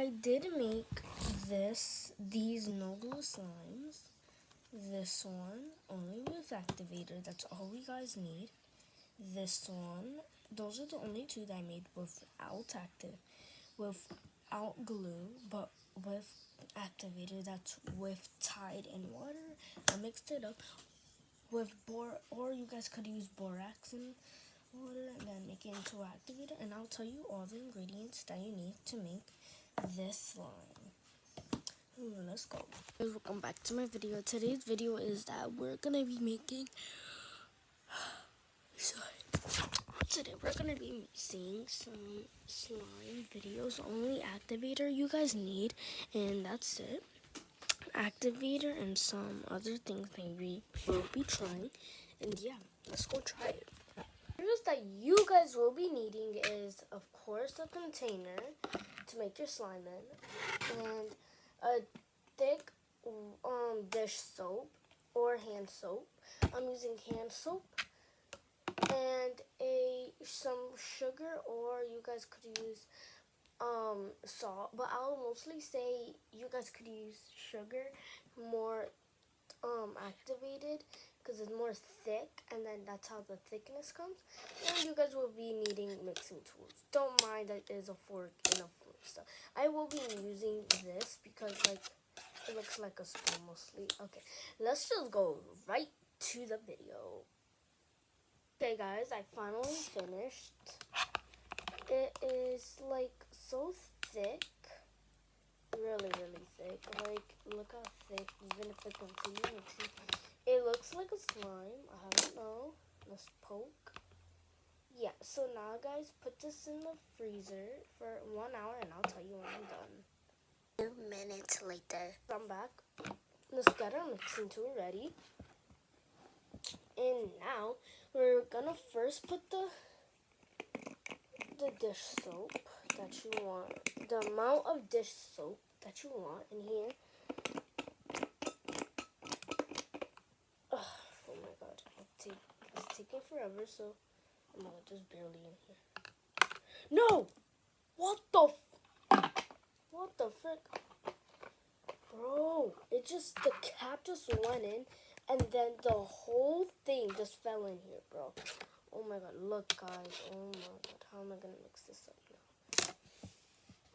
I did make these no glue slimes. This one only with activator. That's all we guys need. This one, those are the only two that I made without glue, but with activator. That's with Tide and water. I mixed it up with or you guys could use borax and water and then make it into activator. And I'll tell you all the ingredients that you need to make this slime. Let's go. Welcome back to my video. Today's video is that we're gonna be making today we're gonna be seeing some slime videos. Only activator you guys need, and that's it. Activator and some other things maybe we'll be trying. And yeah, let's go try it. Materials that you guys will be needing is, of course, a container to make your slime in, and a thick dish soap or hand soap. I'm using hand soap, and some sugar, or you guys could use salt, but I'll mostly say you guys could use sugar, more activated, because it's more thick, and then that's how the thickness comes. And you guys will be needing mixing tools. Don't mind that there's a fork and a fork stuff. I will be using this because like it looks like a spoon mostly. Okay, let's just go right to the video. Okay guys, I finally finished. It is like so thick, really thick. Like look how thick, even if I continue mixing. It looks like a slime. I don't know. Let's poke. Yeah, so now guys, put this in the freezer for 1 hour and I'll tell you when I'm done. 2 minutes later. I'm back. Let's get our mixing tool ready. And now we're gonna first put the dish soap that you want, the amount of dish soap that you want in here. Oh my god, it's taking forever, so oh my god, just barely in here. No! What the frick? Bro, the cap just went in, and then the whole thing just fell in here, bro. Oh my god, look guys, oh my god, how am I gonna mix this up now?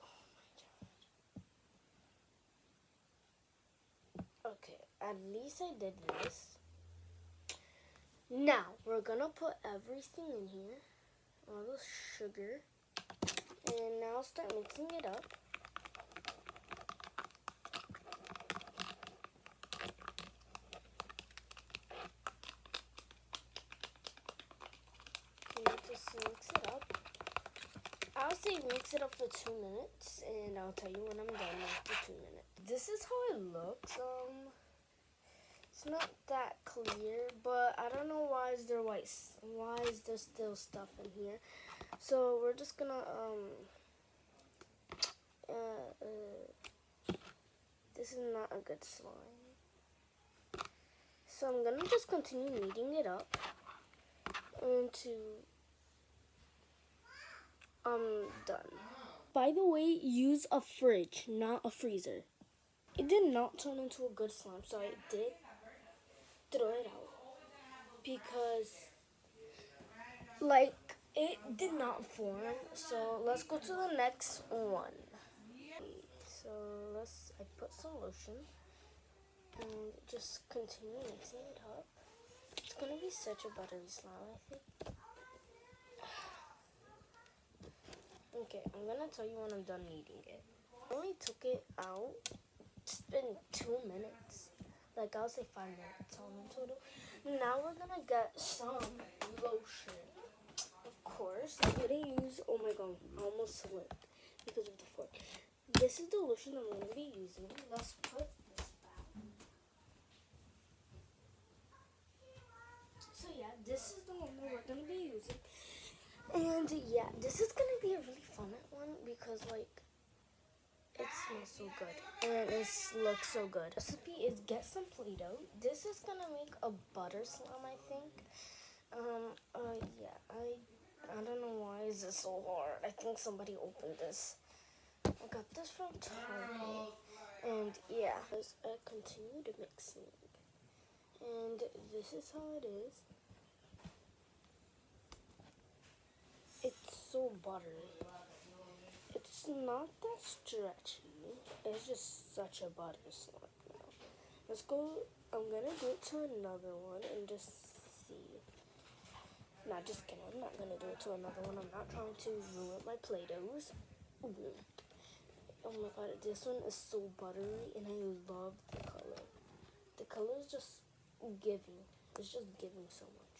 Oh my god. Okay, at least I did this. Now, we're gonna put everything in here, all the sugar, and now start mixing it up. Just mix it up. I'll say mix it up for 2 minutes, and I'll tell you when I'm done after 2 minutes. This is how it looks. It's not that clear, but I don't know why is there white. Why is there still stuff in here? So we're just gonna this is not a good slime. So I'm gonna just continue kneading it up into done. By the way, use a fridge, not a freezer. It did not turn into a good slime, so I did throw it out because like it did not form. So let's go to the next one. So I put some lotion and just continue mixing it up. It's gonna be such a buttery slime, I think. Okay, I'm gonna tell you when I'm done kneading it. I only took it out. It's been 2 minutes. Like I'll say 5 minutes all in total. Now we're gonna get some lotion. Of course, I'm gonna use, oh my god, I almost slipped because of the fork. This is the lotion I'm gonna be using. Let's put this back. So yeah, this is the one that we're gonna be using. And yeah, this is gonna be a really fun one because like it smells so good and it looks so good. The recipe is get some Play-Doh. This is gonna make a butter slime, I think. Yeah, I don't know why is this so hard. I think somebody opened this. got this from Target, and yeah, as I continued mixing, and this is how it is. It's so buttery. It's not that stretchy. It's just such a butter slime now. Let's go. I'm gonna do it to another one and just see. Not just kidding. I'm not gonna do it to another one. I'm not trying to ruin my Play-Dohs. Oh my god, this one is so buttery and I love the color. The color is just giving. It's just giving so much.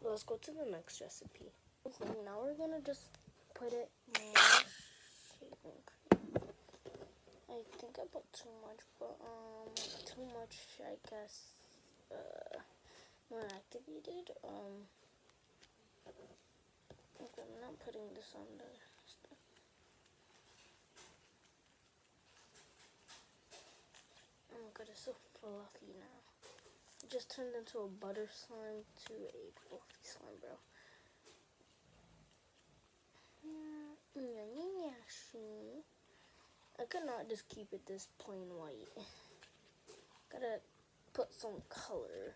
Let's go to the next recipe. Okay, now we're gonna just put it more shaving cream. I think I put too much, but too much, I guess, more activated. Okay, I'm not putting this on the stuff. Oh my god, it's so fluffy now. It just turned into a butter slime to a fluffy slime, bro. I cannot just keep it this plain white. Gotta put some color.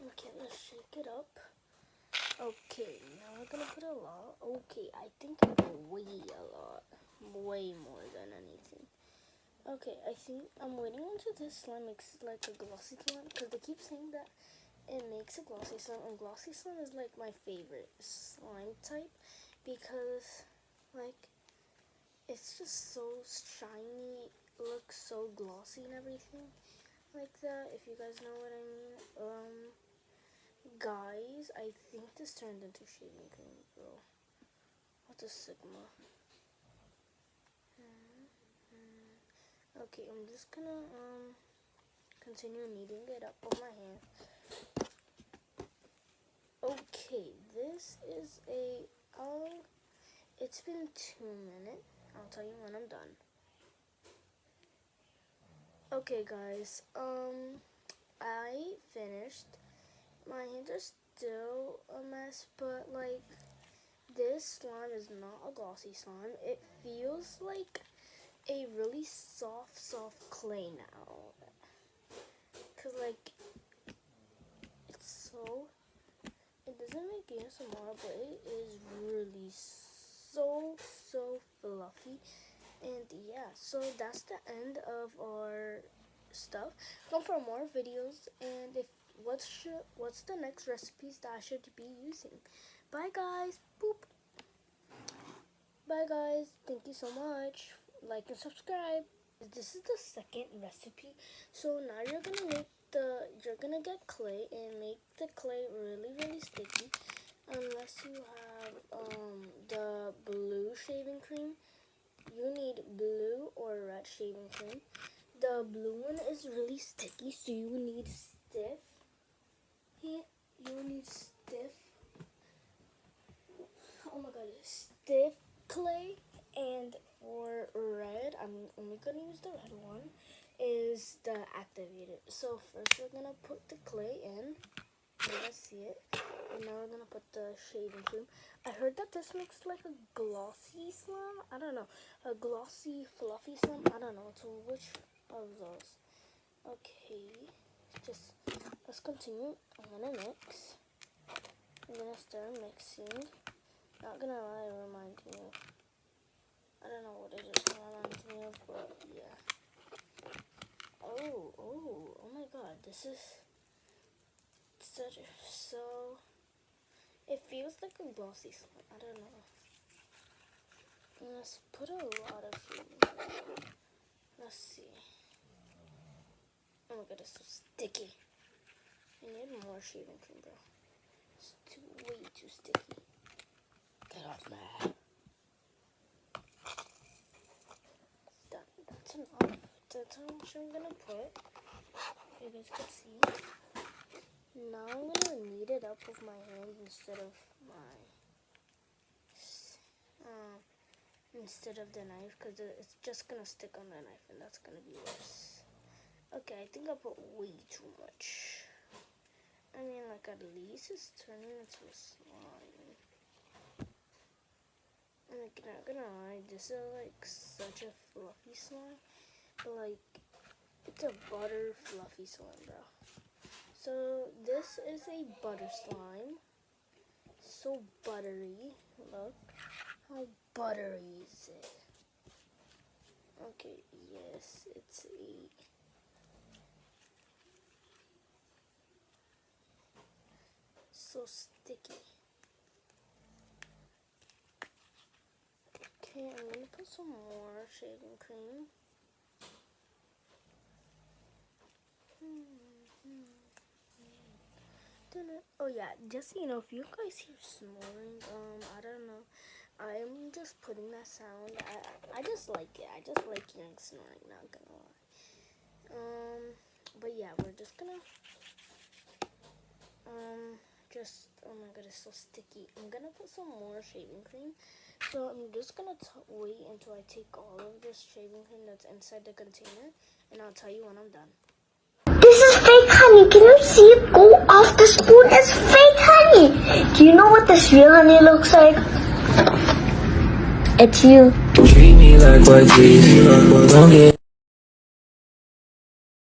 Okay, let's shake it up. Okay, now we're gonna put a lot. Okay, I think I put way a lot. Way more than anything. Okay, I think I'm waiting until this slime makes like a glossy slime because they keep saying that it makes a glossy slime, and glossy slime is like my favorite slime type because like it's just so shiny, looks so glossy and everything like that, if you guys know what I mean. Guys, I think this turned into shaving cream, bro. What's a Sigma? Okay, I'm just gonna continue kneading it up with my hand. Okay, this is it's been 2 minutes. I'll tell you when I'm done. Okay guys, I finished. My hands are still a mess, but like this slime is not a glossy slime. It feels like a really soft clay now. Cause like it doesn't make ASMR, but it is really so fluffy. And yeah, so that's the end of our stuff. Come for more videos, and if what's the next recipes that I should be using. Bye guys. Boop. Bye guys. Thank you so much. Like and subscribe. This is the second recipe. So now you're gonna get clay and make the clay really sticky. Unless you have the blue shaving cream, you need blue or red shaving cream. The blue one is really sticky, so you need stiff. You need stiff. Oh my god, stiff clay. And for red, I'm only gonna use the red one. Is the activator. So first we're gonna put the clay in. You guys see it. And now we're gonna put the shaving cream. I heard that this makes like a glossy slime. I don't know. A glossy, fluffy slime. I don't know. So which of those? Okay. Let's continue. I'm gonna mix. I'm gonna start mixing. Not gonna lie, it reminds me of. I don't know what it reminds me of, but yeah. Oh my god. This is so. It feels like a glossy slime. I don't know. Let's put a lot of shaving cream. Let's see. Oh my god, it's so sticky. I need more shaving cream, bro. It's way too sticky. Get off my head. That's enough. That's how much I'm gonna put. You guys can see. Now I'm gonna knead it up with my hand instead of the knife, because it's just gonna stick on the knife and that's gonna be worse. Okay, I think I put way too much. I mean, like, at least it's turning into a slime. Like, not gonna lie, this is, like, such a fluffy slime. But, like, it's a butter fluffy slime, bro. So, this is a butter slime. So buttery. Look. How buttery is it? Okay, yes, it's a... so sticky. Okay, I'm gonna put some more shaving cream. Oh yeah, just so you know, if you guys hear snoring, I don't know. I'm just putting that sound. I just like it. I just like hearing snoring, not gonna lie. But yeah, we're just gonna oh my god, it's so sticky. I'm gonna put some more shaving cream. So I'm just gonna wait until I take all of this shaving cream that's inside the container, and I'll tell you when I'm done. This is fake honey. Can you see it go off the spoon? It's fake honey. Do you know what this real honey looks like? It's you. Treat me like what, please? Don't get